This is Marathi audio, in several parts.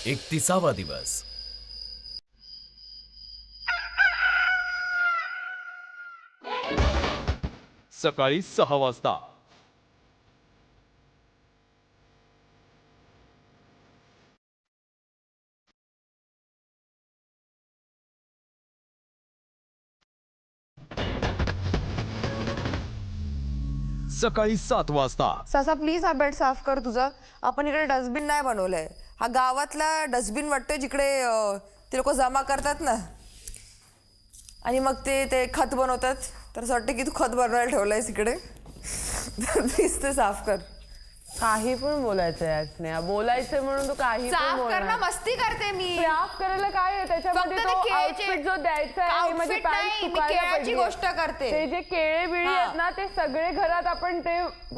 31वा दिवस. सकाळी 6 वाजता. सकाळी 7 वाजता. ससा प्लीज हा बेड साफ कर तुझा. आपण इकडे डस्टबिन नाही बनवलंय. हा गावातला डस्टबिन वाटतोय जिकडे ते लोक जमा करतात ना आणि मग ते खत बनवतात. तर असं वाटतं की तू खत बनवायला ठेवलंयस इकडे. प्लीज ते साफ कर. काही पण बोलायचं आहे स्नेहा, बोलायचं म्हणून तू काही पण साफ कर बोलणार. ना, मस्ती करते मी. साफ करायला काय आहे त्याच्यामध्ये? फक्त तो ते केळेचे- आउटफिट जो द्यायचा आहे, Outfit माझी पॅन्ट नाही, मी सुकायला केळ्याची पाहिजे. गोष्ट करते. ते जे केळे बिळी आहेत ना ते सगळे घरात आपण ते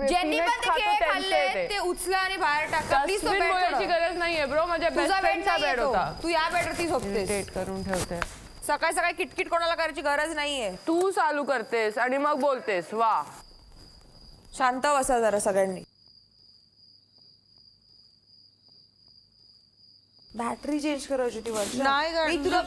ज्यांनी पण peanuts ते खातो केळे त्यांचे खाल्ले ते उचला आणि बाहेर टाका. प्लीज तो Dustbin बेड बोलायची सोडा. गरज नाहीये ब्रो, माझ्या बेस्ट तुझा बेड फ्रेंडचा नाहीये बेड तो. होता. तू या बेडवरती झोपतेस. डेट करून ठेवते. सकाळी सकाळी किटकिट कोणाला करायची गरज नाहीये. तू चालू करतेस आणि मग बोलतेस वा. शांत बसा जरा सगळ्यांनी. बॅटरी चेंज करायची होती वर्षा. नाही मी तुला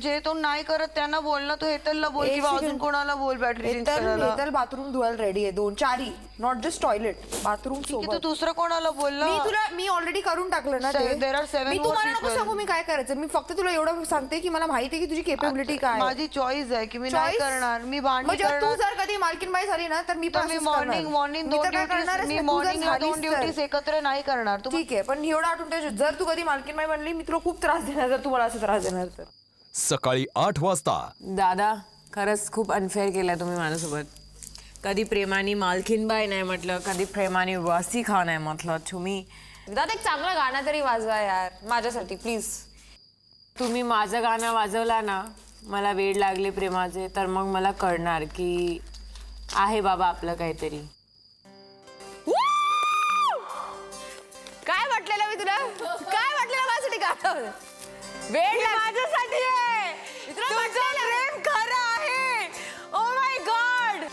जे तो नाही करत त्यांना बोल ना. तू हेतलला बोल एक किंवा second. अजून कोणाला बोल बॅटरी चेंज करायला. हेतल बाथरूम धुवायला रेडी आहे. 2-4 नॉट जस्ट टॉयलेट बाथरूम की तू सोबत. दुसरं कोणाला बोल ना. मी ऑलरेडी करून टाकलं ना ते. There are 7 मी more तुम्हाला नको people. सांगू मी काय करायचं. मी फक्त तुला एवढं सांगते की मला माहिती आहे की तुझी केपेबिलिटी काय आहे. माझी चॉईस आहे की मी नाही Choice? करणार. मी भांडी म्हणजे तू करणार. जर कधी मालकीनबाई झाली ना तर मी पण तर मी असंच करणार. मॉर्निंग मी 2 तर काय ड्युटीज करणारच मी नाही. तू जर मॉर्निंगला 2 झालीस तर. ड्युटीज एकत्र नाही करणार. तू ठीक आहे पण एवढं आठवण ठेव. जर तू कधी मालकीनबाई बनली मी तुला खूप त्रास देणार जर तू मला असं त्रास देणार तर. सकाळी 8 वाजता. दादा खरंच खूप अनफेअर केलं तुम्ही माझ्यासोबत. कधी प्रेमाने मालकीनबाई नाही म्हटलं, कधी प्रेमाने वासी खा नाही म्हटलं. तुम्ही दादा एक चांगलं गाणं तरी वाजवा यार माझ्यासाठी प्लीज. तुम्ही माझं गाणं वाजवला ना, मला वेड लागले प्रेमाचे, तर मग मला कळणार की आहे बाबा आपलं काहीतरी. काय वाटलेलं मी तुला? काय वाटलेलं माझ्यासाठी गाणं? वेळ माझ्यासाठी आहे. तुझं प्रेम खरं आहे. Oh my God.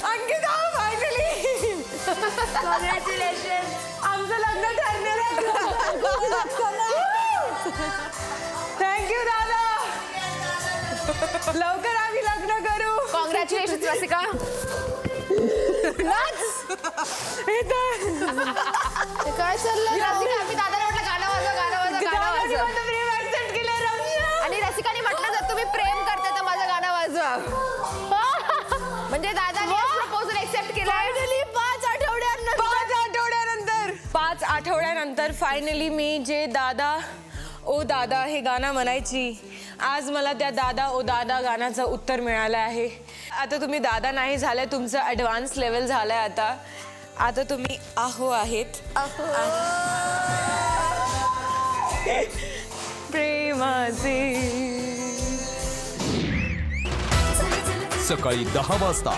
Ankita finally congratulation. आमचं लग्न ठरलेलं आहे. थँक्यू दादा. लवकर आम्ही लग्न करू. कॉंग्रॅच्युलेशन रसिका. काय चाललंय? रसिका आम्ही दादाला म्हटलं गाणं वाजव गाणं वाजव गाणं वाजव. आणि रसिकाने म्हटलं जर तुम्ही प्रेम करता तर माझं गाणं वाजवा. म्हणजे दादाने प्रपोजल एक्सेप्ट केलं. 5 आठवड्यानंतर फायनली मी जे दादा ओ दादा हे गाणं म्हणायची, आज मला त्या दादा ओ दादा गाण्याचं उत्तर मिळालं आहे. आता तुम्ही दादा नाही झालंय, तुमचं ॲडव्हान्स लेवल झालंय. आता तुम्ही आहो आहेत. प्रेमाचे. सकाळी 10 वाजता.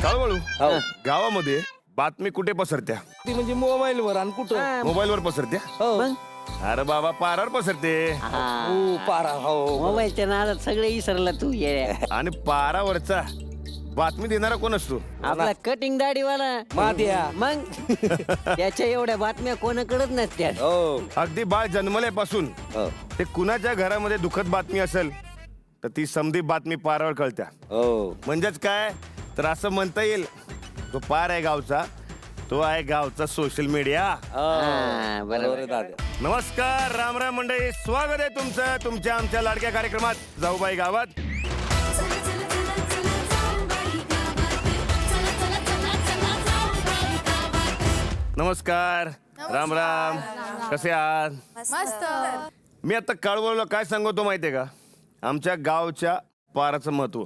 काळवळू गावामध्ये बातमी कुठे पसरत्या? ती म्हणजे मोबाईलवर आणि कुठं मोबाईलवर पसरत्या? अरे बाबा पारावर पसरते. पारा हो मोबाईलच्या नादात सगळे विसरला तू ये. आणि पारावरचा बातमी देणारा कोण असतो? आपला कटिंग दाढीवाला माद्या. मग त्याच्या एवढ्या बातम्या कोणाकडेच नसत्या. हो अगदी बाळ जन्मल्यापासून ते कुणाच्या घरामध्ये दुःखद बातमी असेल तर ती समधी बातमी पारावर कळत्या. हो म्हणजेच काय तर असं म्हणता येईल, तो पार आहे गावचा, तो आहे गावचा सोशल मीडिया. हा, बरोबर. दादा नमस्कार राम राम मंडळी, स्वागत आहे तुमचं तुमच्या आमच्या लाडक्या कार्यक्रमात जाऊबाई गावात. नमस्कार राम राम, कसे आहात? मस्त. मी आता काळवळला काय सांगतो माहितीये का, आमच्या गावच्या पाराचं महत्व.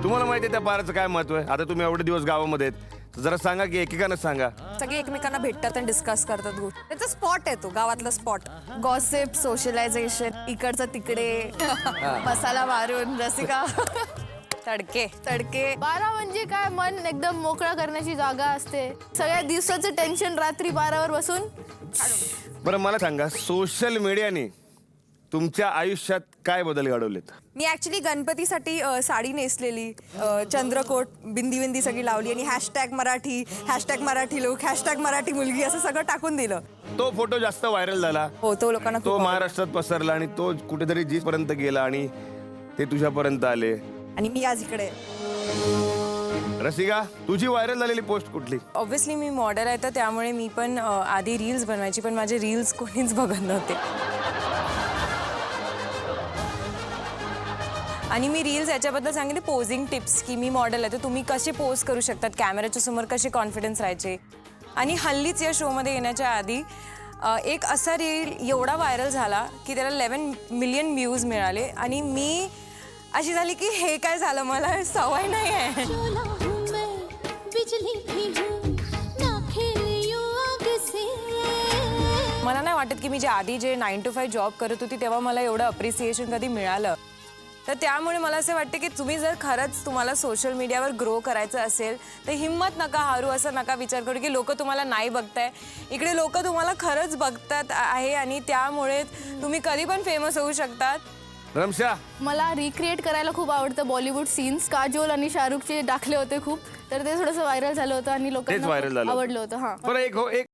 तुम्हाला माहितीये त्या पाराचं काय महत्व आहे? आता तुम्ही एवढे दिवस गावामध्ये आहेत, जरा सांगा की एकेकानं सांगा. सगळे एकमेकांना भेटतात आणि डिस्कस करतात गोष्टी. त्याचा स्पॉट आहे तो गावातला स्पॉट. गॉसिप, सोशलायझेशन, इकडचं तिकडे मसाला मारून रसिका तडके तडके. बारा म्हणजे काय, मन एकदम मोकळा करण्याची जागा असते. सगळ्या दिवसाचं टेन्शन रात्री बारावर बसून. बरं मला सांगा, सोशल मीडियाने तुमच्या आयुष्यात काय बदल घडवलेत? मी ऍक्च्युली गणपतीसाठी साडी नेसलेली, चंद्रकोट, बिंदी सगळी लावली आणि #मराठी लोक, #मराठी मुलगी असं सगळं टाकून दिलं. तो फोटो जास्त व्हायरल झाला, हो, तो लोकांना तो खूप महाराष्ट्रात पसरला आणि तो कुठेतरी जिथपर्यंत गेला आणि ते तुझ्यापर्यंत आले. आवडला. आणि मी आज इकडे रसिका, तुझी व्हायरल झालेली पोस्ट कुठली? ऑब्व्हियसली मी मॉडेल आहे तर त्यामुळे मी पण आधी रील्स बनवायची, पण माझे रील्स कोणीच बघत नव्हते. आणि मी रील्स याच्याबद्दल सांगितले पोझिंग टिप्स, की मी मॉडेल आहे तर तुम्ही कसे पोज करू शकतात कॅमेऱ्याच्या समोर, कसे कॉन्फिडन्स राहायचे. आणि हल्लीच या शोमध्ये येण्याच्या आधी एक असा रील एवढा व्हायरल झाला की त्याला 11 मिलियन व्ह्यूज मिळाले आणि मी अशी झाली की हे काय झालं, मला सवय नाही आहे. मला नाही वाटत की मी आधी 9 to 5 जॉब करत होती तेव्हा मला एवढं अप्रिसिएशन कधी मिळालं. तर त्यामुळे मला असं वाटतं की तुम्ही जर खरंच तुम्हाला सोशल मीडियावर ग्रो करायचं असेल तर हिम्मत नका हारू, असं नका विचार करू की लोक तुम्हाला नाही बघताय. इकडे लोक तुम्हाला खरंच बघतात आहे आणि त्यामुळे तुम्ही कधी पण फेमस होऊ शकतात. रमशा, मला रिक्रिएट करायला खूप आवडतं बॉलिवूड सीन्स. काजोल आणि शाहरुखचे टाकले होते खूप, तर ते थोडंसं व्हायरल झालं होतं आणि तेच लोकांना व्हायरल खूप झालं आवडलं होतं. हां, बरं, एक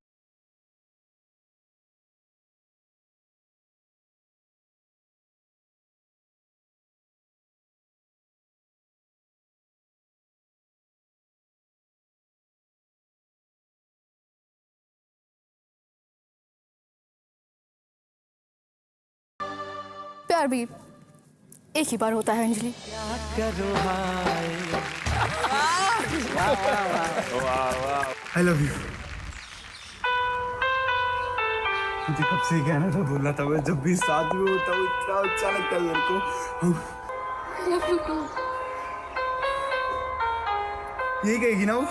प्यार भी एक ही बार होता है अंजलि. I love you. मुझे कब से कहना था, बोला था मैं, जब भी साथ में होता हूँ इतना अच्छा लगता है मेरे को. यही कहेगी ना वो?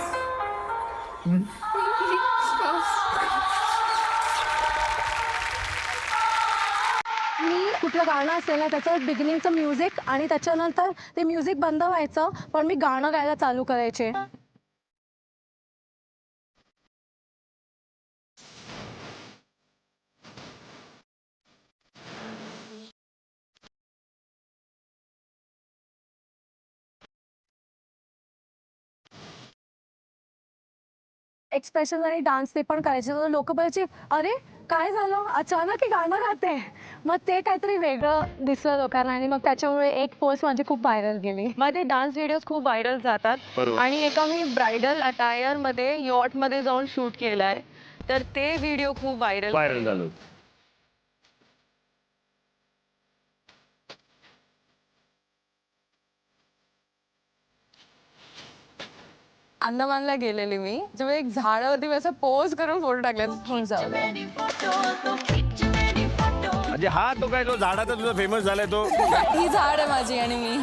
मी कुठलं गाणं असेल ना त्याचं बिगिनिंगचं म्युझिक आणि त्याच्यानंतर ते म्युझिक बंद व्हायचं पण मी गाणं गायला चालू करायचे. एक्सप्रेशन आणि डान्स ते पण करायचे. तर लोक बोलायचे अरे काय झालं अचानक हे गाणं गाते. मग ते काहीतरी वेगळं दिसलं लोकांना आणि मग त्याच्यामुळे एक पोस्ट माझी खूप व्हायरल गेली. माझे डान्स व्हिडिओज खूप व्हायरल जातात आणि एका मी ब्रायडल अटायर मध्ये यॉट मध्ये जाऊन शूट केलाय तर ते व्हिडिओ खूप व्हायरल झालं. अंदमानला गेलेली मी, जेव्हा एक झाडावरती मी असं पोज करून फोटो टाकले. म्हणजे हा तो काय, तो झाडाचा तुझा फेमस झालाय तो? ही झाड आहे माझी आणि मी.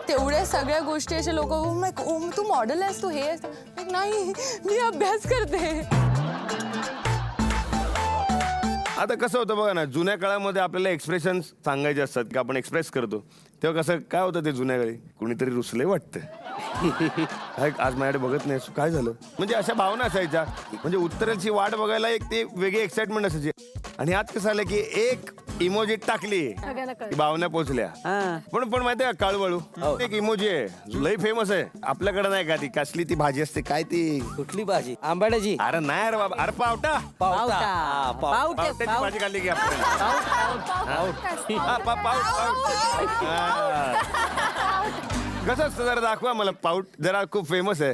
तेवढ्या सगळ्या गोष्टी अशा लोक तू मॉडेल आहेस, तू हे आहेस. नाही, मी अभ्यास करते. आता कसं होतं बघा ना, जुन्या काळामध्ये आपल्याला एक्सप्रेशन सांगायचे असतात की आपण एक्सप्रेस करतो, तेव्हा कसं काय होतं ते जुन्या काळी, कुणीतरी रुसले वाटतं, काय आज माझ्याकडे बघत नाही, काय झालं, म्हणजे अशा भावना असायच्या. म्हणजे उत्तराची वाट बघायला एक ते वेगळी एक्साइटमेंट असायची. आणि आज कसं झालं की एक इमोजी टाकली की भावना पोचल्या. पण माहितीये का काळूबाळू, एक इमोजी आहे लई फेमस आहे आपल्याकडे, नाही का ती कसली ती भाजी असते, काय ती कुठली भाजी? आंबाड्याची? अरे नाही रे बाबा, अरे पावटा, पावट्याची भाजी खाल्ली की आपण. कसं असतं जरा दाखवा मला, पाऊट जरा खूप फेमस आहे.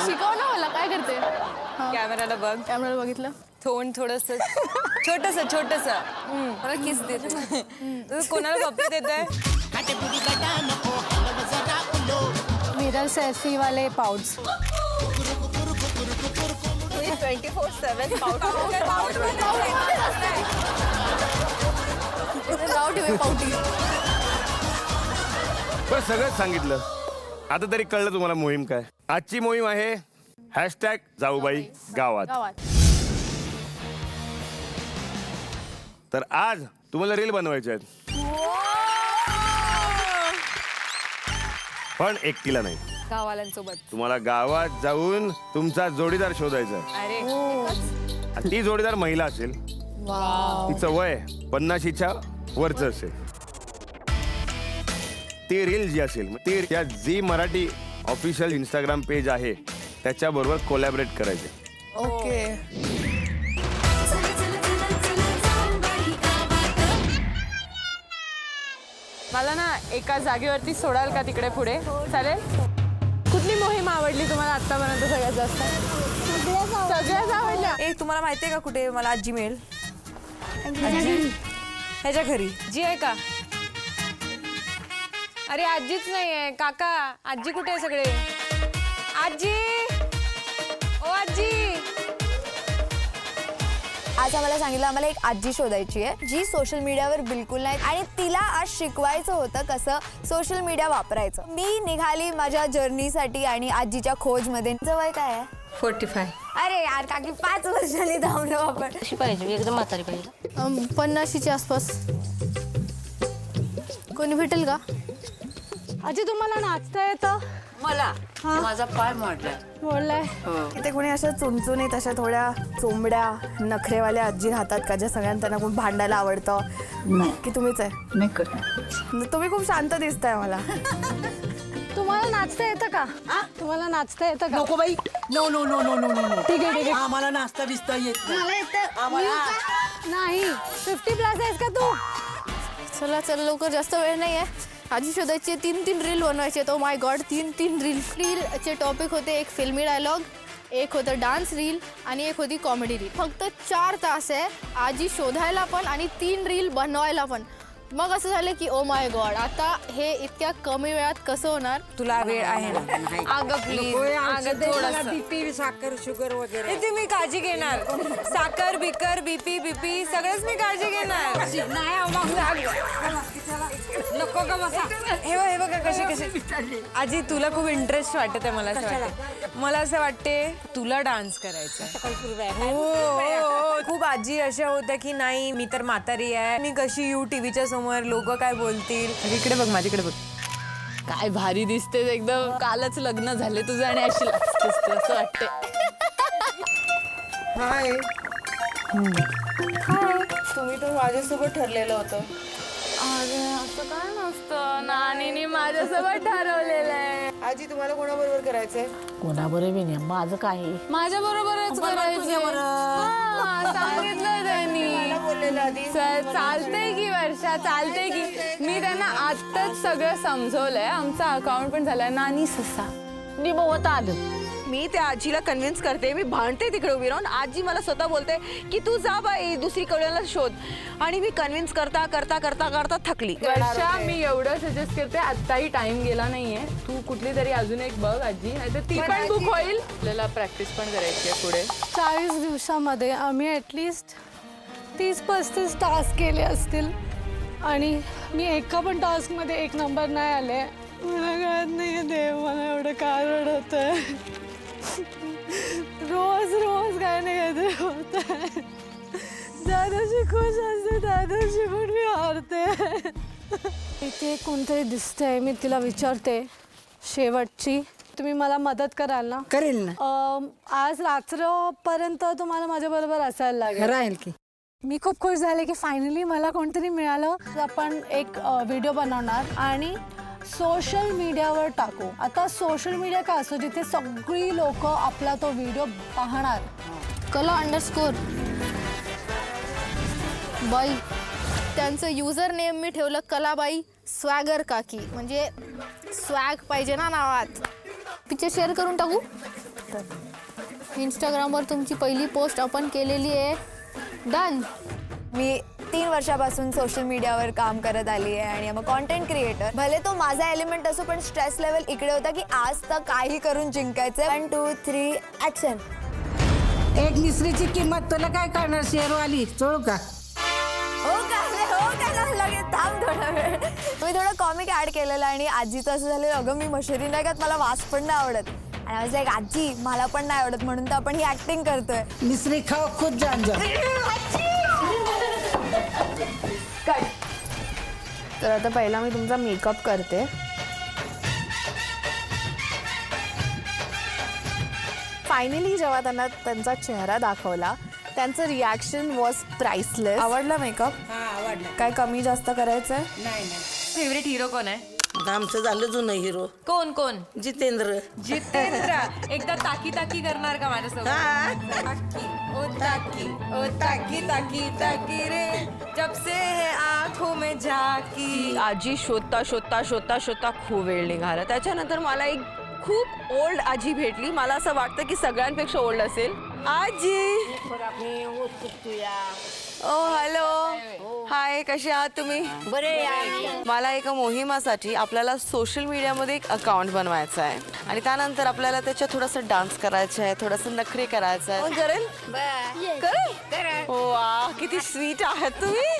शिकव ना मला काय करते. कॅमेराला बघ, कॅमेरा बघितलं, तोंड थोडस छोटस मला किस देते. कोणाला पप्पी देते? मिरर सेल्फी वाले पाउच. 24/7 नाव ठेवे पावटी. पण सगळंच सांगितलं, आता तरी कळलं तुम्हाला मोहीम काय. आजची मोहीम आहे हॅशटॅग जाऊबाई गावात. तर आज तुम्हाला रील बनवायचे आहेत, पण एकटीला नाही. गाववाल्यांसोबत. तुम्हाला गावात जाऊन तुमचा जोडीदार शोधायचा आहे. अरे ती जोडीदार महिला असेल, तिचं वय 50च्या वरचं असेल. ती रील जी असेल ती त्या Zee Marathi official Instagram page आहे त्याच्याबरोबर कोलॅबरेट करायचे. ओके. मला ना एका जागेवरती सोडाल का तिकडे पुढे? चालेल. कुठली मोहीम आवडली तुम्हाला आतापर्यंत सगळ्यात जास्त? सगळ्याच आवडल्या. ए तुम्हाला माहितीये का कुठे मला आजी मिळेल? ह्याच्या घरी. जी आहे का? अरे आजीच नाही आहे काका. आजी कुठे आहे सगळे? आजी, ओ आजी. आज आम्हाला सांगितलं आम्हाला एक आजी शोधायची आहे जी सोशल मीडियावर बिलकुल नाही, आणि तिला आज शिकवायचं होतं कसं सोशल मीडिया वापरायचं. मी निघाली माझ्या जर्नीसाठी आणि आजीच्या खोजमध्ये. वय काय आहे? 45. अरे यार काकी 5 वर्षांनी धावलो आपण. कशी पाहिजे? एकदम म्हातारी पाहिजे. 50च्या आसपास. कोणी भेटेल का? आजी तुम्हाला नाचता येतं? मला माझा पाय मोडला. बोललाय. इथे कोणी अशा चुनचुनीत अशा थोड्या चोंबड्या नखरेवाल्या आजी राहतात का ज्या सगळ्यांना त्यांना कोण भांडायला आवडतं? की तुम्हीच आहे? नाही करत. तुम्ही खूप शांत दिसताय मला. तुम्हाला नाचता येतं का? तुम्हाला नाचता येतं का? नको बाई, no no no no no no. ठीक आहे ठीक आहे. आम्हाला नाचता बिस्ता येत नाही. मला येतं. नाही 50+ आहेस का तू? चला चला लवकर, जास्त वेळ नाही आहे. आजी शोधायची 3 रील बनवायचे. तो माय गॉड 3 रीलचे टॉपिक होते. एक फिल्मी डायलॉग, एक होतं डान्स रील आणि एक होती कॉमेडी रील. फक्त 4 तास आहे आजी शोधायला पण आणि 3 रील बनवायला पण. मग असं झालं की ओ माय गॉड आता हे इतक्या कमी वेळात कसं होणार. तुला वेळ आहे ना? अगं प्लीज, अगं थोडंसं. बीपी साखर शुगर वगैरे इथे मी काळजी घेणार. साखर बिकर बीपी सगळंच मी काळजी घेणार. नको का बसा. हे बघा कशी आजी तुला खूप इंटरेस्ट वाटत आहे. मला असं वाटतं, मला असं वाटते तुला डान्स करायचा. हो, खूप आजी अशा होत्या की नाही मी तर म्हातारी आहे, मी कशी येऊ टीव्हीच्या समोर, लोक काय बोलतील. इकडे बघ माझ्याकडे बघ. काय भारी दिसते एकदम. कालच लग्न झाले तुझं आणि अशी दिसते असं वाटते. हाय. तुम्ही तर माझ्यासोबत ठरलेलं होतं. अरे असं काय नसतं, नानीने माझ्यासोबत ठरवलेलं आहे. आजी तुम्हाला कोणाबरोबर करायचंय? कोणाबरोबर बी नाही, माझं काय. माझ्या बरोबरच सांगितलं त्यांनी. बोललेलं आधी. चालतंय की वर्षा, चालतंय की. मी त्यांना आत्ताच सगळं समजवलंय. आमचा अकाउंट पण झालाय. नानी ससा निभवत आलं. मी त्या आजीला कन्व्हिन्स करते. मी भांडते तिकडे उभी राहून. आजी मला स्वतः बोलते की तू जा बाई दुसरी कळल्याला शोध. आणि मी कन्व्हिन्स करता करता करता करता थकली. वर्षा मी एवढं सजेस्ट करते, आत्ताही टाइम गेला नाहीये. तू कुठली तरी अजून एक बघ आजी, नाहीतर ती पण बुक होईल. आपल्याला प्रॅक्टिस पण करायची आहे पुढे. 40 दिवसामध्ये आम्ही ॲटलिस्ट 30-35 टास्क केले असतील आणि मी एका पण टास्कमध्ये 1 नंबर नाही आले. मला कळत नाही देव, मला एवढं काय रडतंय. रोज काय नाही काहीतरी होत आहे. ज्या दिवशी खुश असते त्या दिवशी पण मी हारते. इथे कोणतरी दिसतंय, मी तिला विचारते शेवटची. तुम्ही मला मदत कराल ना? करेल ना. आज रात्रपर्यंत तुम्हाला माझ्याबरोबर असायला लागेल. राहील की. मी खूप खुश झाले की फायनली मला कोणतरी मिळालं. आपण एक व्हिडिओ बनवणार आणि सोशल मीडियावर टाकू. आता सोशल मीडिया काय असतो जिथे सगळी लोक आपला तो व्हिडिओ पाहणार. कला__ बाई, त्यांचं युजर नेम मी ठेवलं कलाबाई स्वॅगर काकी, म्हणजे स्वॅग पाहिजे ना नावात. पिक्चर शेअर करून टाकू. इंस्टाग्रामवर तुमची पहिली पोस्ट आपण केलेली आहे. डन. मी 3 वर्षापासून सोशल मीडियावर काम करत आली आहे आणि मग कॉन्टेंट क्रिएटर. भले तो माझा एलिमेंट असो पण स्ट्रेस लेवल इकडे होता की आज तर काही करून जिंकायचं. 1 2 3 ॲक्शन. एक मिसरीची किंमत तुला काय करणार शेअरवाली? चोळू का? हो का लगेच थांब थोडा वेळ. मी थोडं कॉमिक ॲड केलेलं आणि आजीचं असं झालं अगं मी मशरी नाही खात, मला वास पण नाही आवडत. आणि आय वाज लाईक आजी मला पण नाही आवडत म्हणून तर आपण ही ऍक्टिंग करतोय. मिसरी खाओ खुद जान जाओ. तर आता पहिला मी तुमचा मेकअप करते. फायनली जेव्हा त्यांना त्यांचा चेहरा दाखवला त्यांचं रिॲक्शन वॉज प्राइसलेस. आवडला मेकअप? काय कमी जास्त करायचंय? फेवरेट हिरो कोण आहे? आमचं झालं जुनं हिरो कोण कोण? जितेंद्र. जितेंद्र. एकदा ताकी ताकी करणार का माझ्यासोबत? ताकी ओ ताकी ओ ताकी ताकी ताकी रे जब से है आंखों में झाकी. आजी शोधता शोधता शोधता शोधता खूप वेळ निघाला. त्याच्यानंतर मला एक खूप ओल्ड आजी भेटली. मला असं वाटतं की सगळ्यांपेक्षा ओल्ड असेल. आजी ओ हॅलो हाय, कसे आहात तुम्ही? बरे. मला एका मोहिमासाठी आपल्याला सोशल मीडियामध्ये एक अकाउंट बनवायचं आहे आणि त्यानंतर आपल्याला त्याच्यात थोडंसं डान्स करायचं आहे, थोडंसं नखरे करायचं आहे. करेल? करेल? वा किती स्वीट आहात तुम्ही.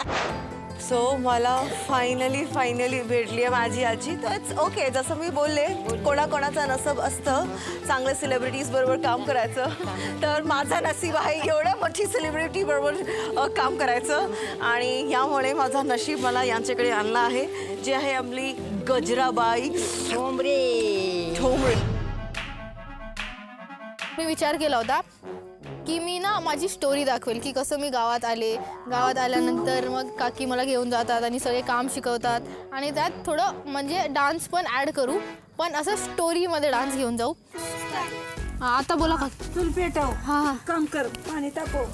सो मला फायनली भेटली आहे माझी आजी. तर इट्स ओके. जसं मी बोलले कोणाकोणाचं नसब असतं चांगल्या सेलिब्रिटीज बरोबर काम करायचं. तर माझा नसीब आहे एवढ्या मोठी सेलिब्रिटी बरोबर काम करायचं आणि यामुळे माझा नशीब मला यांच्याकडे आणलं आहे जे आहे आपली गजराबाई ठोंबरे. मी विचार केला होता की मी ना माझी स्टोरी दाखवेल की कसं मी गावात आल्यानंतर मग काकी मला घेऊन जातात आणि सगळे काम शिकवतात आणि त्यात थोडं म्हणजे डान्स पण ॲड करू पण असं स्टोरीमध्ये डान्स घेऊन जाऊ. आता बोला का? चूल पेटव. हां काम कर. पाणी तापव.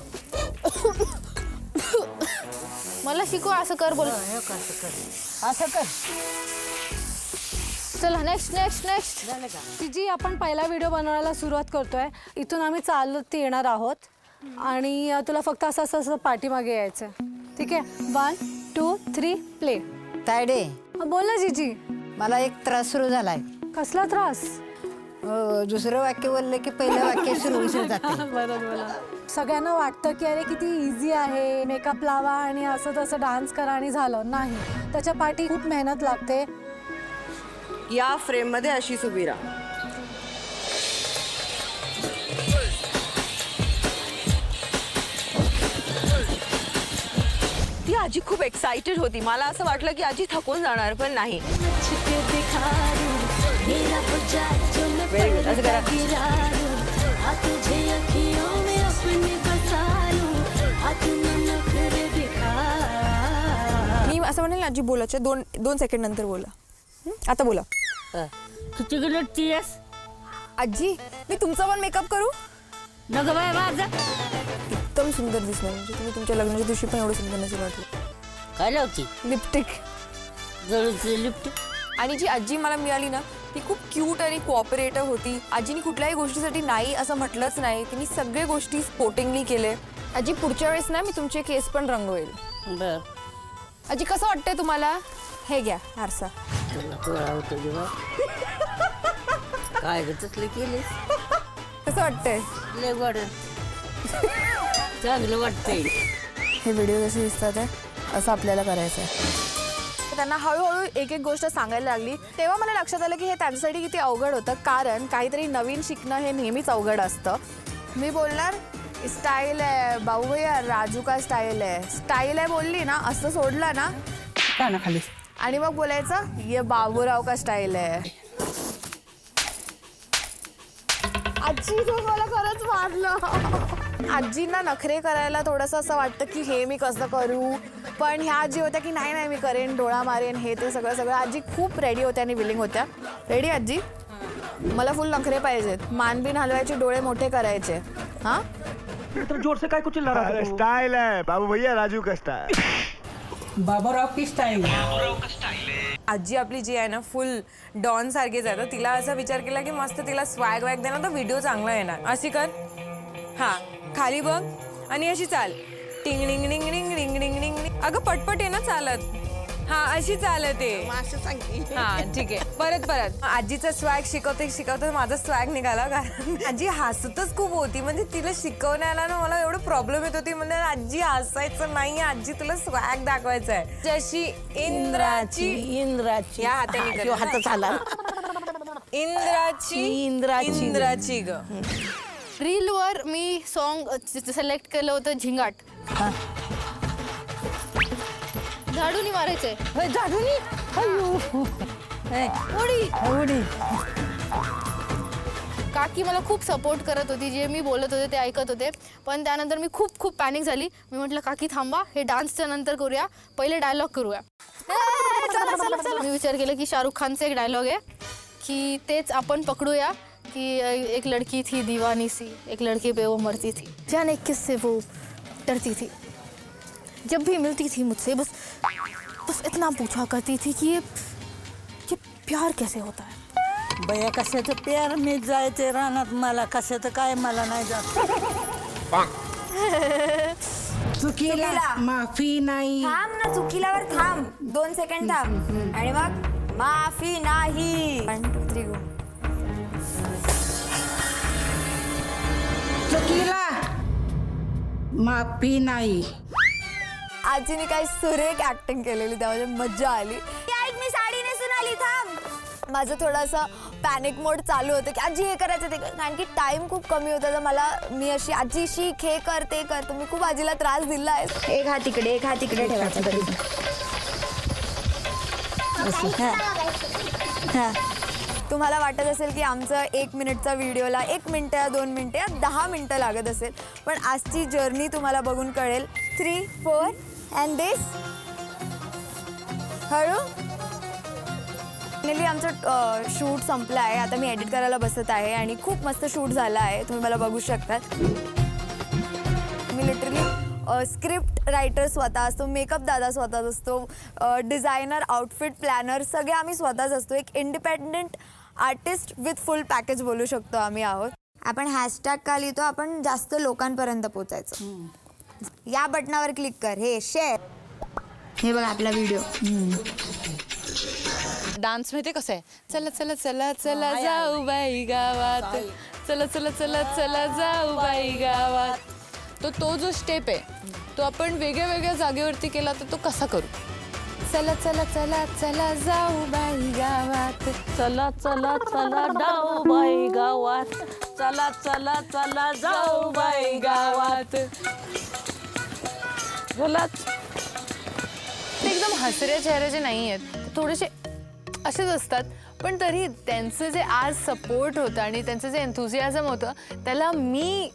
मला शिकव. असं कर बोल. असं कर. चला नेक्स्ट. जी आपण पहिला व्हिडिओ बनवायला सुरुवात करतोय. इथून आम्ही चालत येणार आहोत आणि तुला फक्त असं पाठीमागे यायचं. ठीक आहे. 1 2 3 प्ले. तायडे बोल ना जीजी. मला एक त्रास सुरू झालाय. कसला त्रास? दुसरं वाक्य बोललं की पहिलं वाक्य सुरू विसरून जाते. बरोबर. सगळ्यांना वाटतं की अरे किती इझी आहे, मेकअप लावा आणि असं तसं डान्स करा आणि झालं. नाही, त्याच्या पाठी खूप मेहनत लागते. या फ्रेममध्ये अशीच उभी राहा. ती आजी खूप एक्साइटेड होती. मला असं वाटलं की आजी थकून जाणार पण नाही. Very good. असं करा. मी असं म्हणेल आजी बोलायचे 2 सेकंड नंतर बोला. आता बोला. किती टीएस आजी मी तुमचा पण मेकअप करू? नग बाय माझा एकदम सुंदर दिसणार. म्हणजे तुम्ही तुमच्या लग्नाच्या दिवशी पण एवढं सुंदर नसेल वाटलं. काय लावती? लिपस्टिक. जरूर लिफ्ट. आणि जी आजी मला मिळाली ना ती खूप क्यूट आणि कोऑपरेटिव्ह होती. आजीनी कुठल्याही गोष्टीसाठी नाही असं म्हटलंच नाही. तिने सगळे गोष्टी स्पोर्टिंगली केले. आजी पुढच्या वेळेस ना मी तुमचे केस पण रंगवेल. बर. आजी कसं वाटतंय तुम्हाला? हे घ्या आरसा. काय तसले केले? कसं वाटतंय? लय गोड. चांगलं वाटतंय. हे व्हिडिओ जसे दिसतात आहे असं आपल्याला करायचं आहे. त्यांना हळूहळू एक गोष्ट सांगायला लागली तेव्हा मला लक्षात आलं की हे त्यांच्यासाठी किती अवघड होतं. कारण काहीतरी नवीन शिकणं हे नेहमीच अवघड असतं. मी बोलणार स्टाईल आहे बाबू भैया, राजू का स्टाईल आहे बोलली ना असं सोडलं ना कानाखाली आणि मग बोलायचं ये बाबूराव का स्टाईल आहे. आजी तो मला खरंच मारलं. आजींना नखरे करायला थोडंसं असं वाटतं की हे मी कसं करू पण ह्या आजी होत्या की नाही मी करेन, डोळा मारेन, हे ते सगळं. आजी खूप रेडी होत्या आणि विलिंग होत्या. रेडी आजी? मला फुल नखरे पाहिजेत. मानबीन हलवायचे, डोळे मोठे करायचे. हां जोर से काय कुछ चिल्ला रहा है? स्टाइल है बाबू भैया, राजू का स्टाइल. बाबूराव की स्टाईल. आजी आपली जी आहे ना फुल डॉन सारखीच आहे. तर तिला असा विचार केला की मस्त तिला स्वॅग वॅग देणार तर व्हिडिओ चांगला येणार. अशी कर. हां खाली बघ आणि अशी चाल. टिंग डिंग डिंग डिंग डिंग डिंग डिंग. अगं पटपट आहे ना चालत. हां अशी चालत आहे. हां ठीक आहे. परत आजीचा स्वॅग शिकवते माझा स्वॅग निघाला. कारण आजी हसतच खूप होती. म्हणजे तिला शिकवण्याला ना मला एवढं प्रॉब्लेम येत होती. म्हणजे आजी हसायचं नाही, आजी तुला स्वॅग दाखवायचं आहे. जशी इंद्राची इंद्राची या हाताने हात झाला. इंद्राची ग. रीलवर मी सॉन्ग सिलेक्ट केलं होतं झिंगाट. झाडूनी मारायचंय. झाडूनी उडी. काकी मला खूप सपोर्ट करत होती. जे मी बोलत होते ते ऐकत होते. पण त्यानंतर मी खूप पॅनिक झाली. मी म्हटलं काकी थांबा, हे डान्सच्या नंतर करूया, पहिले डायलॉग करूया. मी विचार केला की शाहरुख खानचा एक डायलॉग आहे की तेच आपण पकडूया कि एक लड़की थी दीवानी सी, एक लड़के पे वो मरती थी, जाने किससे वो डरती थी, जब भी मिलती थी मुझसे बस इतना पूछा करती थी कि ये प्यार कैसे होता है. बया कशाचं प्यार मी जायचे रानात, मला कशाचं काय मला नाही जात. चुकीला माफी नाही. थांब ना, चुकीलावर थांब, 2 सेकंड थांब आणि मग माफी नाही. 1 2 3 गो. चुकीला माफी नाही. आजीने काही सुरेख ऍक्टिंग केलेली, त्यामध्ये मज्जा आली. ऐक, मी साडी नेसून आली, थांब. माझं थोडंसं पॅनिक मोड चालू होतं की आजी हे करायचं ते कारण की टाइम खूप कमी होता. तर मी अशी आजी शिक, हे कर ते कर. तुम्ही खूप आजीला त्रास दिला आहे. एक हात तिकडे, एक हात तिकडे ठेवायचा तरी. तुम्हाला वाटत असेल की आमचं 1 मिनिटचा व्हिडिओला 1 मिनिटं, 2 मिनिटं या 10 मिनिटं लागत असेल, पण आजची जर्नी तुम्हाला बघून कळेल. 3 4 अँड दिस. हळू. फायनली आमचं शूट संपलं आहे. आता मी एडिट करायला बसत आहे आणि खूप मस्त शूट झालं आहे. तुम्ही मला बघू शकतात. मी लिटरली स्क्रिप्ट रायटर स्वतः असतो, मेकअप दादा स्वतःच असतो, डिझायनर, आउटफिट प्लॅनर सगळे आम्ही स्वतःच असतो. एक independent artist with full package बोलू शकतो आम्ही आहोत. आपण हॅशटॅग का लिहितो, आपण जास्त लोकांपर्यंत पोचायचं. या बटनावर क्लिक कर, हे शेअर. हे बघा आपला व्हिडिओ. डान्स माहिती कसं आहे, चला चला चला चला जाऊ बाई गावात, चला चला चला चला जाऊ बाई गावात. तो जो स्टेप आहे तो आपण वेगळ्या वेगळ्या जागेवरती केला तर तो कसा करू. चला चला चला चला जाऊ बाई गावात, चला चला चला जाऊ बाई गावात, चला चला चला जाऊ बाई गावात. ते एकदम हसऱ्या चेहऱ्याचे नाही आहेत, थोडेसे असेच असतात. पण तरी त्यांचं जे आज सपोर्ट होतं आणि त्यांचं जे एन्थुझियाझम होतं त्याला मी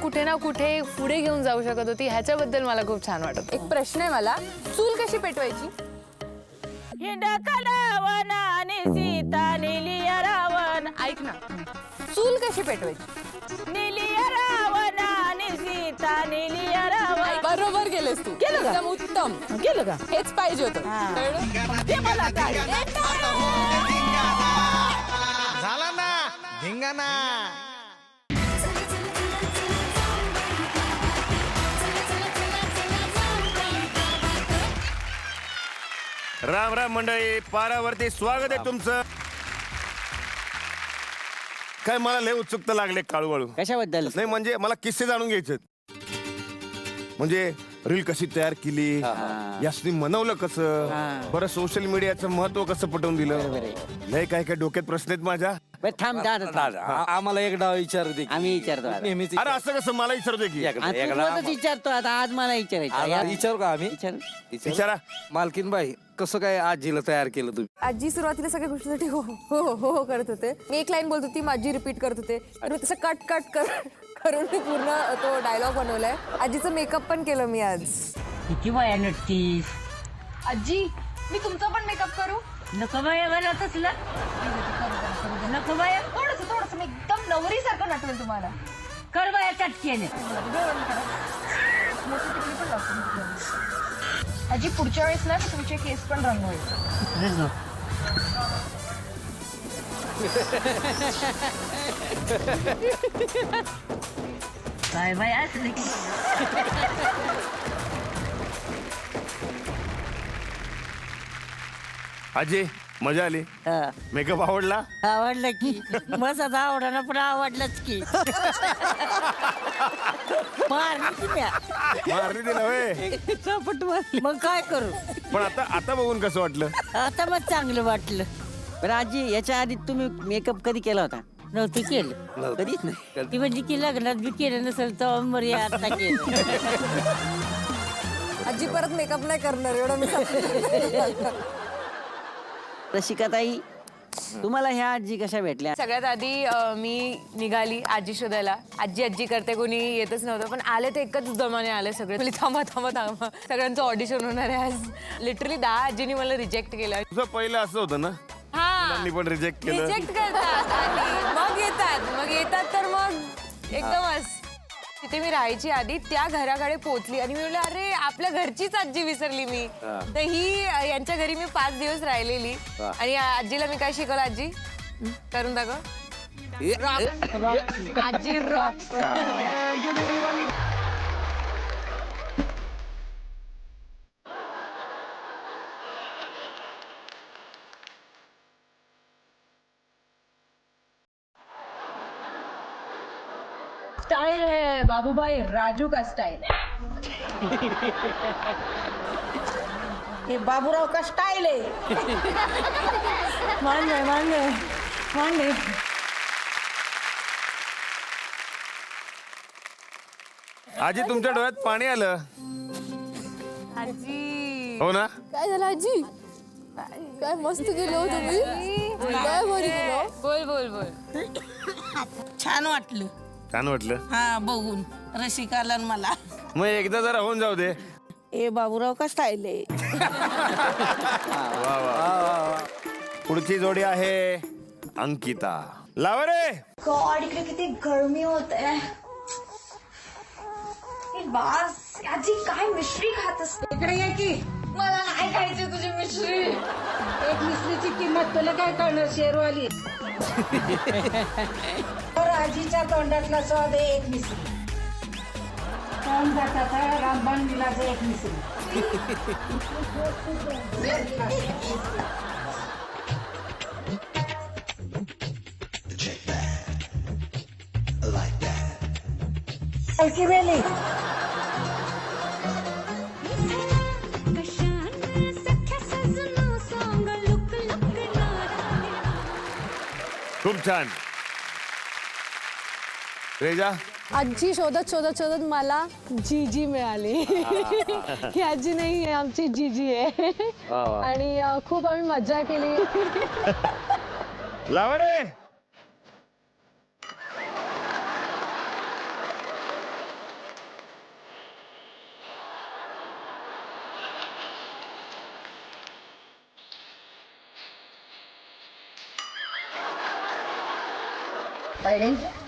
कुठे ना कुठे पुढे घेऊन जाऊ शकत होती. ह्याच्याबद्दल मला खूप छान वाटत. एक प्रश्न आहे मला, चूल कशी पेटवायची. ऐक ना, चूल कशी पेटवायची. बरोबर गेलेस तू, एकदम उत्तम केलं का. हेच पाहिजे होतं. झाला ना धिंगाणा. राम राम मंडळी, पारावरती स्वागत आहे तुमचं. काय मला लय उत्सुकता लागले काळूवाळू. कशाबद्दल. नाही म्हणजे मला किस्से जाणून घ्यायचे. म्हणजे रील कशी तयार केली, यासनी मनवलं कसं, बरं सोशल मीडियाचं महत्व कसं पटवून दिलं. लय काय काय डोक्यात प्रश्न आहेत माझ्या. थांब दादा, आम्हाला एक डाव विचारू दे. आम्ही विचारतो आता. नेहमीच अरे असं कसं मला विचारतोय की. तू विचारतो आता, आज मला विचारायचं. विचारू का आम्ही. विचारा. मालकीन बाई, कसं काय आजीला तयार केलं तुम्ही. आजी सुरुवातीला सगळ्या गोष्टीसाठी हो हो हो हो करत होते. मी एक लाईन बोलत होती, माझी रिपीट करत होते. आणि तसं कट कट करून मी पूर्ण तो डायलॉग बनवलाय. आजीचं मेकअप पण केलं मी आज. किती वया नटतीस. आजी, मी तुमचा पण मेकअप करू. नको बाया मला तसलं. नको बाया, थोडंसं मी एकदम नवरीसारखं नटवेल तुम्हाला. कर बाया चटकेने. आजी, पुढच्या वेळेस ना तुमचे केस पण रंगवेल. काय बाया असली. आजी मजा आली. मेकअप आवडला. आवडलं की मस्त आवडलं, पण आवडलंच की. मारली दिला होय. मग काय करू. पण आता बघून कसं वाटलं. आता मग चांगलं वाटलं. पण आजी याच्या आधी तुम्ही मेकअप कधी केला होता? नव्हती केलं, कधीच नाही. ती म्हणजे की लग्नात बी केलं नसेल तर मरी आता केलं. आजी परत मेकअप नाही करणार एवढं मी सांगते. रसिकाताई, तुम्हाला ह्या आजी कशा भेटल्या? सगळ्यात आधी मी निघाली आजी शोधायला. आजी आजी करते, कोणी येतच नव्हतं, पण आले ते एकच दमाने आले सगळे. बोलली थांबा थांबा थांबा, सगळ्यांचं ऑडिशन होणार आहे आज. लिटरली 10 आजीनी मला रिजेक्ट केलं. तुझं पहिलं असं होतं ना, मुलांनी पण रिजेक्ट केलं. रिजेक्ट करतात आधी, मग येतात तर मग एकदमच. तिथे मी राहायची आधी, त्या घराकडे पोहोचली आणि मी म्हणलं अरे आपल्या घरचीच आजी विसरली मी. तर ही यांच्या घरी मी 5 दिवस राहिलेली. आणि आजीला मी काय शिकवलं, आजी करून दाखव. आजी रॉक. स्टाइल है बाबूभाई, राजू का स्टाइल है. ये बाबूराव का स्टाइल है. मान गए. आजी तुमच्या डोळ्यात पाणी आलं. आजी हो ना? काय झालं आजी? काय मस्त केलं हो तुम्ही. काय भारी केलं. बोल बोल बोल. छान वाटलं. छान वाटलं. हा बघून रसिकाला आणि मला. मग एकदा जरा होऊन जाऊ दे. ए बाबूराव का स्टाईल आहे. वा वा. पुढची जोडी आहे अंकिता. लावा रे. गॉड, इकडे किती गरमी होत आहे. बास, आजी काय मिश्री खात असते. इकडे ये की. मला नाही खायची तुझी मिश्री. एक मिश्रीची किंमत तुला काय कळणार, शेरवाली. और आजीच्या तोंडातला स्वाद आहे एक मिश्री. कोण जातात रामबाण विलाचं एक मिश्री. हलकी बेली. खूप छान. रेजा, आजी शोधत मला जीजी मिळाली. ही आजी नाही आहे, आमची जीजी आहे. आणि खूप आम्ही मजा केली. लावा रे.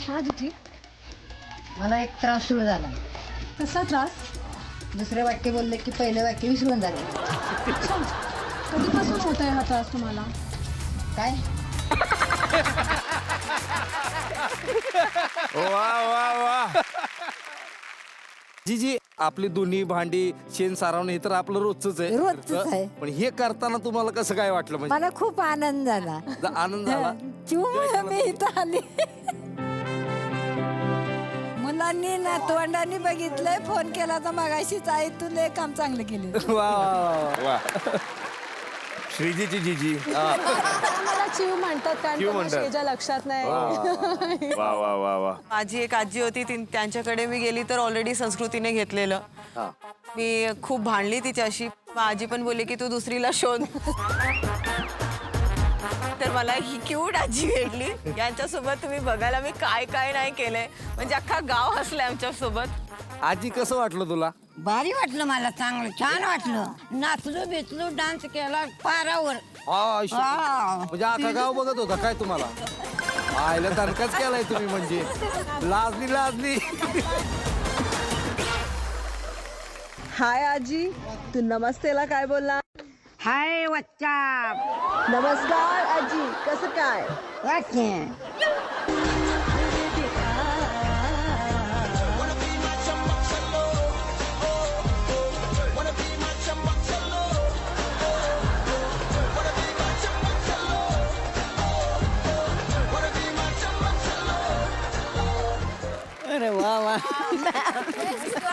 हा जीजी, मला एक त्रास सुरू झाला. कसा त्रास? दुसरे वाक्य बोलले की पहिले वाक्य विसरून झाले. कधीपासून होत आहे हा त्रास तुम्हाला? काय? वा वा वा. जी आपली दोन्ही भांडी शेण सारवणं हे तर आपलं रोजच आहे. रोजचंच आहे. पण हे करताना तुम्हाला कसं काय वाटलं? म्हणजे मला खूप आनंद झाला. आनंद झाला. मी इथं आली. मुलांनी नातवंडांनी बघितलंय, फोन केला तर मगाशीच आई तुला काम चांगलं केलं. वा वा वा. श्रीजीची जीजी. मला चिव म्हणतात कारण चिव त्यांना म्हणतात. शेजा लक्षात नाही. वा वा वा वा. माझी एक आजी होती, त्यांच्याकडे मी गेली तर ऑलरेडी संस्कृतीने घेतलेलं. मी खूप भांडली तिच्याशी. मग आजी पण बोलली की तू दुसरीला शोध. तर मला ही क्यूट आजी भेटली. यांच्यासोबत तुम्ही बघायला मी काय काय नाही केलंय, म्हणजे अख्खा गाव हसलंय आमच्यासोबत. आजी कसं वाटलं तुला? भारी वाटलं मला, चांगलं छान वाटलं. नाचलो बेचलो, डान्स केला पारावर. म्हणजे अख्खा गाव बघत होता काय तुम्हाला? आयला दणकाच केलाय तुम्ही. म्हणजे लाजली. हाय आजी, तू नमस्तेला काय बोलला? हाय वच्चा. नमस्कार आजी, कसं काय? अरे वा वा.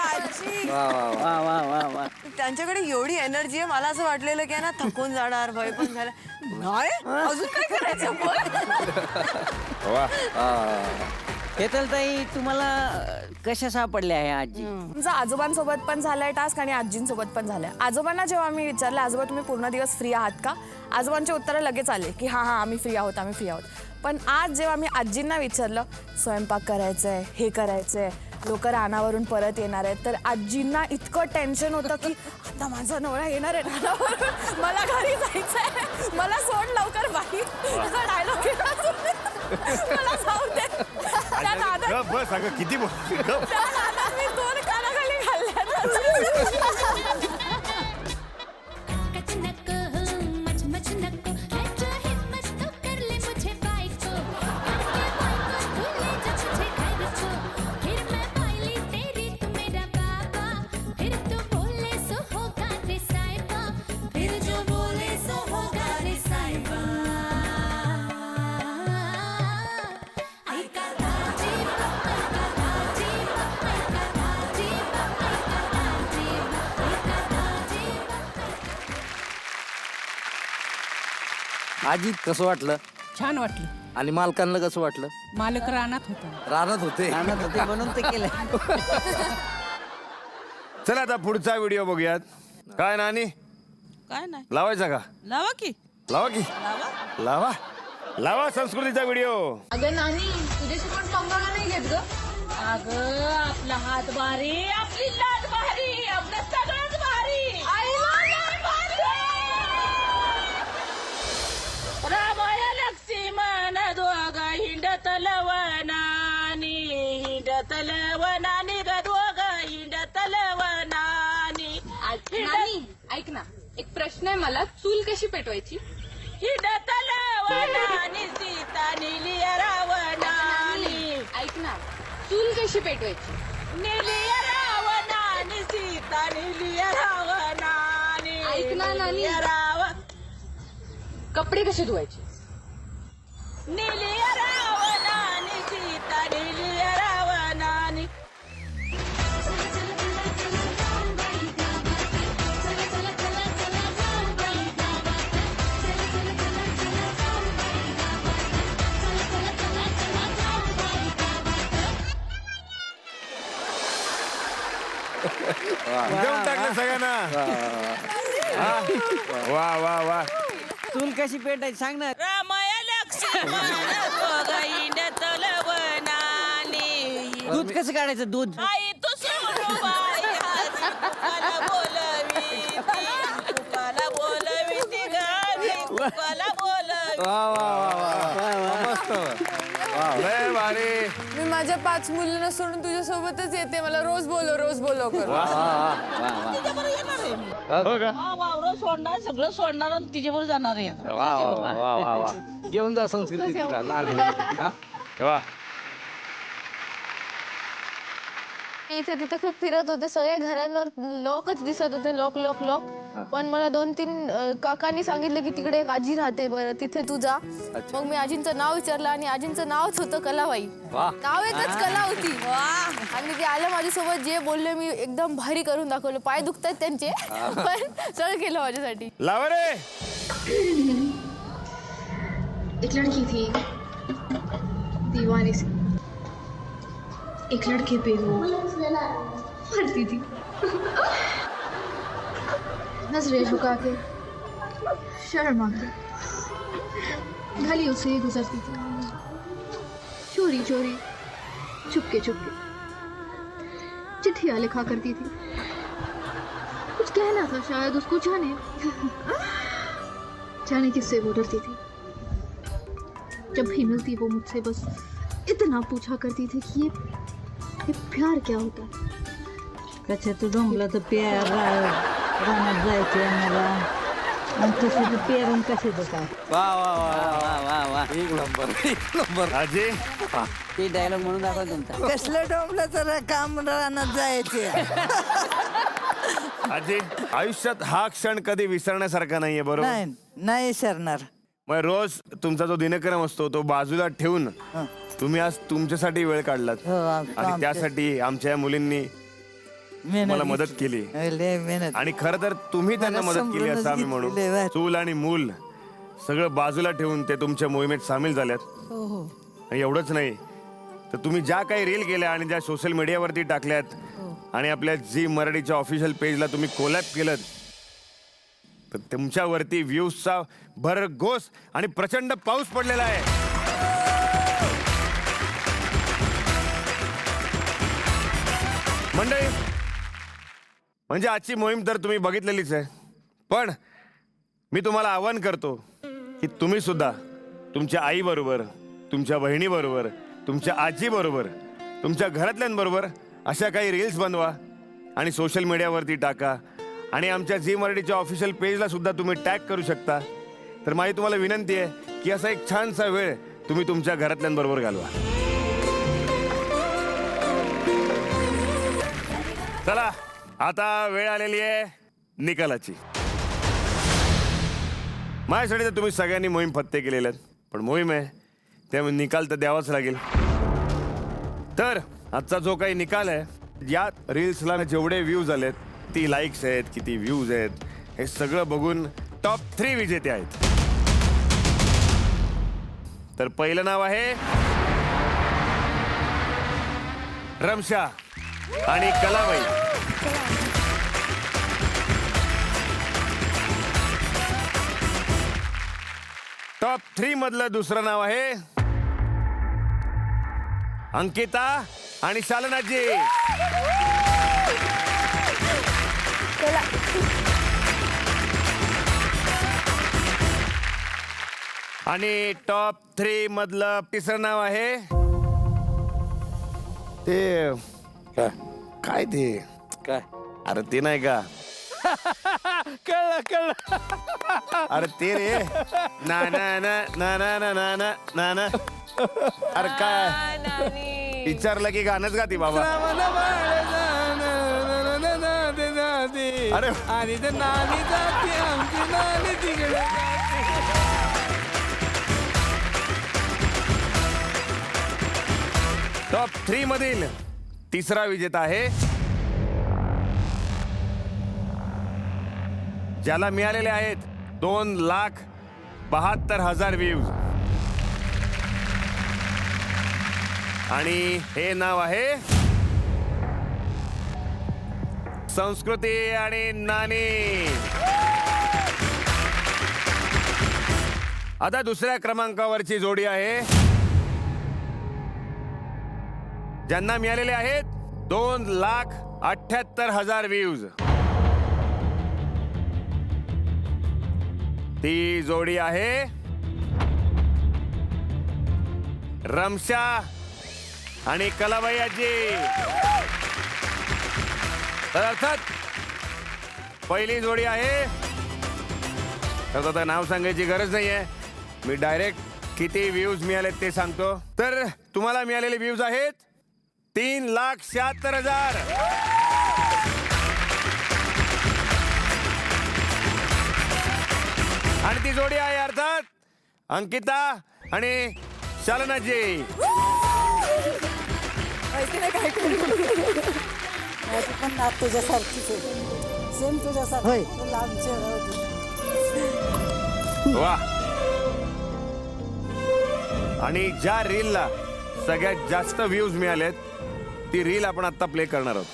आजी वा वा वा वा. त्यांच्याकडे एवढी एनर्जी आहे, मला असं वाटलेलं की ना थकून जाणार, भय पण झालं. नाही अजून काय करायचं पण. वा. ताई तुम्हाला कशा सापडल्या आहे आजी? तुमचा आजोबांसोबत पण झालाय टास्क आणि आजींसोबत पण झालाय. आजोबांना जेव्हा आम्ही विचारलं, आजोबा तुम्ही पूर्ण दिवस फ्री आहात का, आजोबांचे उत्तर लगेच आले की हां आम्ही फ्री आहोत, आम्ही फ्री आहोत. पण आज जेव्हा मी आजींना विचारलं स्वयंपाक करायचंय, हे करायचंय, लोक रानावरून परत येणार आहेत, तर आजींना इतकं टेन्शन होतं की आता माझा नवरा येणार आहे रानावरून, मला घरी जायचंय, मला सोड लवकर बाई, असा डायलॉग मला जाऊ दे. त्या नादात गप बस अगं, किती बोलते, गप. त्या नादात मी 2 कानाखाली घालल्या. आजी कसं वाटलं? छान वाटलं. आणि मालकांना कसं वाटलं? मालक रानात होता. रानात होते म्हणून ते केलं. चला आता पुढचा व्हिडिओ बघूयात. काय नानी, काय नाही, लावायचा का? लावा की. लावा की, लावा लावा संस्कृतीचा व्हिडिओ. अगं नानी तुझ्याशी पण पंगाला नाही घेत ग. अगं आपला हात भारी, आपली लाट भारी, आपलं सगळंच भारी. रामाया लक्ष्मण दोघा हिंडत लवनानी, हिंडत लवनानी ग दोघा हिंडत लवनानी. ऐक ना, एक प्रश्न आहे मला, चूल कशी पेटवायची? हिंडत लवनानी सीता निलिया रावणानी. ऐक ना, चूल कशी पेटवायची? निलिया रावणानी सीता निलिया रावणानी. ऐक ना, नानी. निलिया रावण कपडे कसे धुवायचे? निलिया रावणानी सीता निलिया रावणानी. देऊन टाकलं सगळ्यांना. हा. वा वा वा. चूल कशी पेटायची सांग ना. रामाया लक्ष्मण दोघा हिंडत लवनानी. दूध कसं काढायचं दूध? आई तू सोनूबाई कुकाला बोलवी, कुकाला बोलवी ती गावी, कुकाला बोलवी. वा वा वा वा मस्त. लय भारी. मी माझ्या 5 मुलींना सोडून तुझ्यासोबतच येते, मला रोज बोलव कर. हो का? वावर सोडणार, सगळं सोडणार आणि तिच्याबरोबर जाणार आहे. वा वा वा वा वा. घेऊन जा संस्कृतीला. वा. इथे तिथे खूप फिरत होते, सगळे घरांवर लोकच दिसत होते, लोक. पण मला 2-3 काकांनी सांगितलं की तिकडे एक आजी राहते, बरं तिथे तू जा. मग मी आजींचं नाव विचारलं आणि आजींचं नावच होतं कलाबाई. नाव एकच कला होती. आणि ते आलं माझ्यासोबत, जे बोलले मी एकदम भारी करून दाखवलं. पाय दुखतात त्यांचे, पण सगळं केलं माझ्यासाठी. लावा रे. एक लड़की थी दीवानी सी, एक लड़के पे वो मरती थी, नजरें झुका के शर्मा के गलियों से गुजरती थी, चोरी चोरी चुपके चुपके चिट्ठियाँ लिखा करती थी. कुछ कहना था शायद उसको, जाने किससे वो डरती थी. जब भी मिलती वो मुझसे बस इतना पूछा करती थी कि ये प्यार क्या होता है. कशा तू डोंबला तर प्यार रानात जायचे आम्हाला, आणि तसं तू पेरून कसे देतात. वा वा वा वा वा. एक नंबर. आजी ते डायलॉग म्हणून दाखवा तुमचा. कसलं डोंबलं तर काम रानात जायचे. आजी, आयुष्यात हा क्षण कधी विसरण्यासारखा नाहीये, बरोबर? नाही सरणार. मग रोज तुमचा जो दिनक्रम असतो तो बाजूला ठेवून तुम्ही आज तुमच्यासाठी वेळ काढलात, आणि त्यासाठी आमच्या या मुलींनी मला मदत केली आणि खरं तर तुम्ही त्यांना मदत केली असं आम्ही म्हणू. चूल आणि मूल सगळं बाजूला ठेवून ते तुमच्या मोहिमेत सामील झाल्यात. आणि एवढंच नाही तर तुम्ही ज्या काही रील केल्या आणि ज्या सोशल मीडियावरती टाकल्यात आणि आपल्या झी मराठीच्या ऑफिशियल पेजला तुम्ही कोलॅब केलं तर तुमच्यावरती व्ह्यूजचा भरघोस आणि प्रचंड पाऊस पडलेला आहे. मंडळी, म्हणजे आजची मोहीम तर तुम्ही बघितलेलीच आहे, पण मी तुम्हाला आवाहन करतो की तुम्ही सुद्धा तुमच्या आईबरोबर, तुमच्या बहिणीबरोबर, तुमच्या आजीबरोबर, तुमच्या घरातल्यांबरोबर अशा काही रील्स बनवा आणि सोशल मीडियावरती टाका आणि आमच्या झी मराठीच्या ऑफिशियल पेजला सुद्धा तुम्ही टॅग करू शकता. तर माझी तुम्हाला विनंती आहे की असा एक छानसा वेळ तुम्ही तुमच्या घरातल्यांबरोबर घालवा. चला, आता वेळ आलेली आहे निकालाची. माझ्यासाठी तर तुम्ही सगळ्यांनी मोहीम फत्ते केलेले आहेत, पण मोहीम आहे त्यामुळे निकाल तर द्यावाच लागेल. तर आजचा जो काही निकाल आहे, या रील्सला जेवढे व्ह्यूज आलेत, किती लाईक्स आहेत, किती व्ह्यूज आहेत, हे सगळं बघून टॉप 3 विजेते आहेत. तर पहिलं नाव आहे रमशा आणि कलाबाई. टॉप 3 मधलं दुसरं नाव आहे अंकिता आणि शालनाजी. आणि टॉप 3 मधलं तिसरं नाव आहे ते काय ते काय? अरे ते नाही का, कळलं. अरे ते रे ना ना ना ना ना ना ना ना ना ना. अरे काय विचारलं की गाणंच गाती बाबा. अरे आणि ते नानी जाते आमची नानी तिकडे. टॉप 3 मधील तिसरा विजेता आहे ज्याला मिळालेले आहेत 2,72,000 व्ह्यूज. आणि हे नाव आहे संस्कृती आणि नानी. आता दुसऱ्या क्रमांकावरची जोडी आहे ज्यांना मिळालेले आहेत 2,78,000 व्ह्यूज. ती जोडी आहे रमशा आणि कलाबाई आजी. तर अर्थात पहिली जोडी आहे, तर आता नाव सांगायची गरज नाहीये, मी डायरेक्ट किती व्ह्यूज मिळालेत ते सांगतो. तर तुम्हाला मिळालेले व्ह्यूज आहेत 3,76,000. आणि ती जोडी आहे अर्थात अंकिता आणि शालनाजी. माझी पण नात तुझ्यासारखीच आहे, सेम तुझ्यासारखी. वा. आणि ज्या रीलला सगळ्यात जास्त व्ह्यूज मिळालेत ती रील आपण आता प्ले करणार आहोत.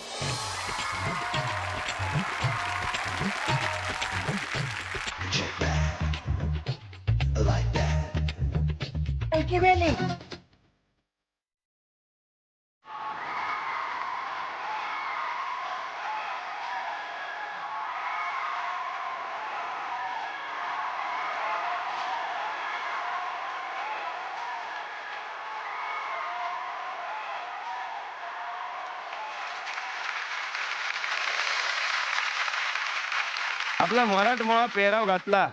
आपला मराठमोळा पेहराव घातला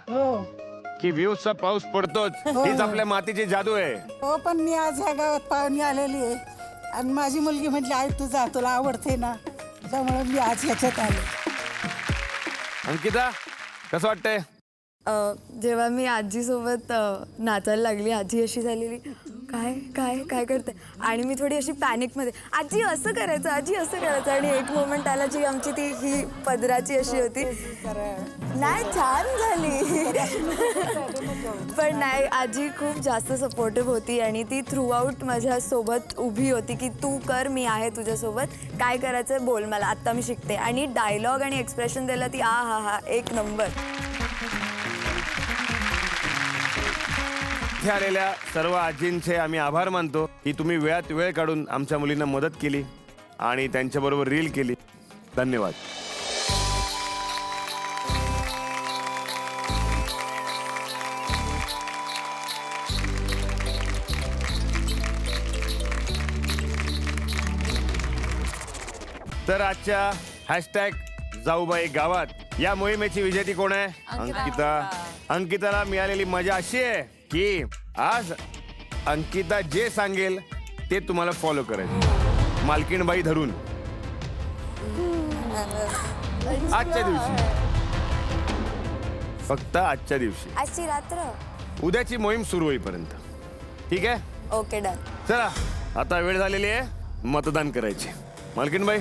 की व्ह्यूजचा पाऊस पडतोच. हीच आपल्या मातीची जादू आहे. हो, पण मी आज ह्या गावात पाहुणी आलेली आहे आणि माझी मुलगी म्हटली आई तुला आवडते ना, त्यामुळे मी आज ह्याच्यात आले. अंकिता, कसं वाटतंय? जेव्हा मी आजीसोबत नाचायला लागली, आजी अशी झालेली काय काय काय करते. आणि मी थोडी अशी पॅनिकमध्ये, आजी असं करायचं, आजी असं करायचं. आणि एक मोमेंट आला जी आमची ती ही पदराची अशी होती, नाही छान झाली. पण नाही, आजी खूप जास्त सपोर्टिव्ह होती आणि ती थ्रू आउट माझ्यासोबत उभी होती की तू कर, मी आहे तुझ्यासोबत, काय करायचं बोल मला, आत्ता मी शिकते. आणि डायलॉग आणि एक्सप्रेशन द्यायला ती हा एक नंबर. इथे आलेल्या सर्व आजींचे आम्ही आभार मानतो की तुम्ही वेळात वेळ काढून आमच्या मुलींना मदत केली आणि त्यांच्याबरोबर रील केली. धन्यवाद. तर आजच्या हॅशटॅग जाऊबाई गावात या मोहिमेची विजेती कोण आहे? अंकिता. अंकिताला मिळालेली मजा अशी आहे की आज अंकिता जे सांगेल ते तुम्हाला फॉलो करायचं, मालकीणबाई धरून. आजच्या दिवशी, फक्त आजच्या दिवशी, आजची रात्र, उद्याची मोहीम सुरू होईपर्यंत. ठीक आहे? Okay done. चला आता वेळ झालेली आहे मतदान करायची. मालकीणबाई.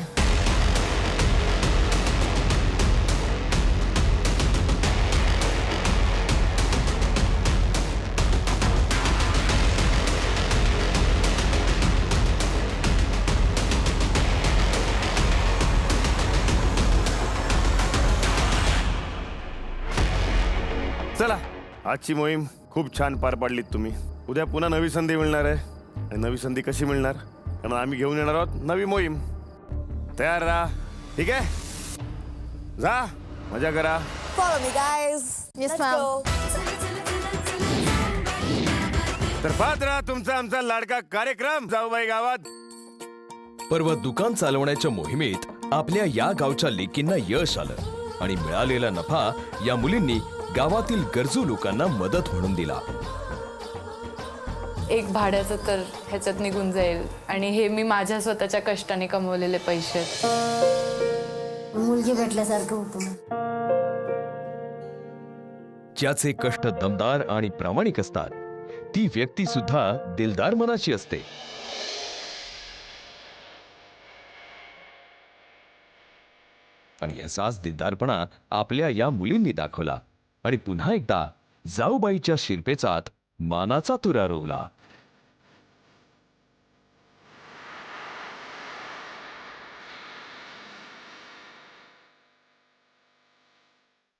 चला, आजची मोहीम खूप छान पार पाडलीत तुम्ही. उद्या पुन्हा नवी संधी मिळणार आहे. आणि नवी संधी कशी मिळणार? कारण आम्ही घेऊन येणार आहोत नवी मोहीम. तयार राहा. ठीक आहे? जा मजा करा. Follow me guys. Yes, ma'am. तर पाहत राहा तुमचा आमचा लाडका कार्यक्रम जाऊबाई गावात. पर्व दुकान चालवण्याच्या मोहिमेत आपल्या या गावच्या लेकींना यश आलं आणि मिळालेला नफा या मुलींनी गावातील गरजू लोकांना मदत म्हणून दिला. एक भाड्याचं तर ह्याच्यात निघून जाईल आणि हे मी माझ्या स्वतःच्या कष्टाने कमवलेले पैसे आहेत. मुलगी भेटल्यासारखं होतं. ज्याचे कष्ट दमदार आणि प्रामाणिक असतात ती व्यक्ती सुद्धा दिलदार मनाची असते. आणि असाच दिलदारपणा आपल्या या मुलींनी दाखवला आणि पुन्हा एकदा जाऊबाईच्या शिरपेचात मानाचा तुरा रोवला.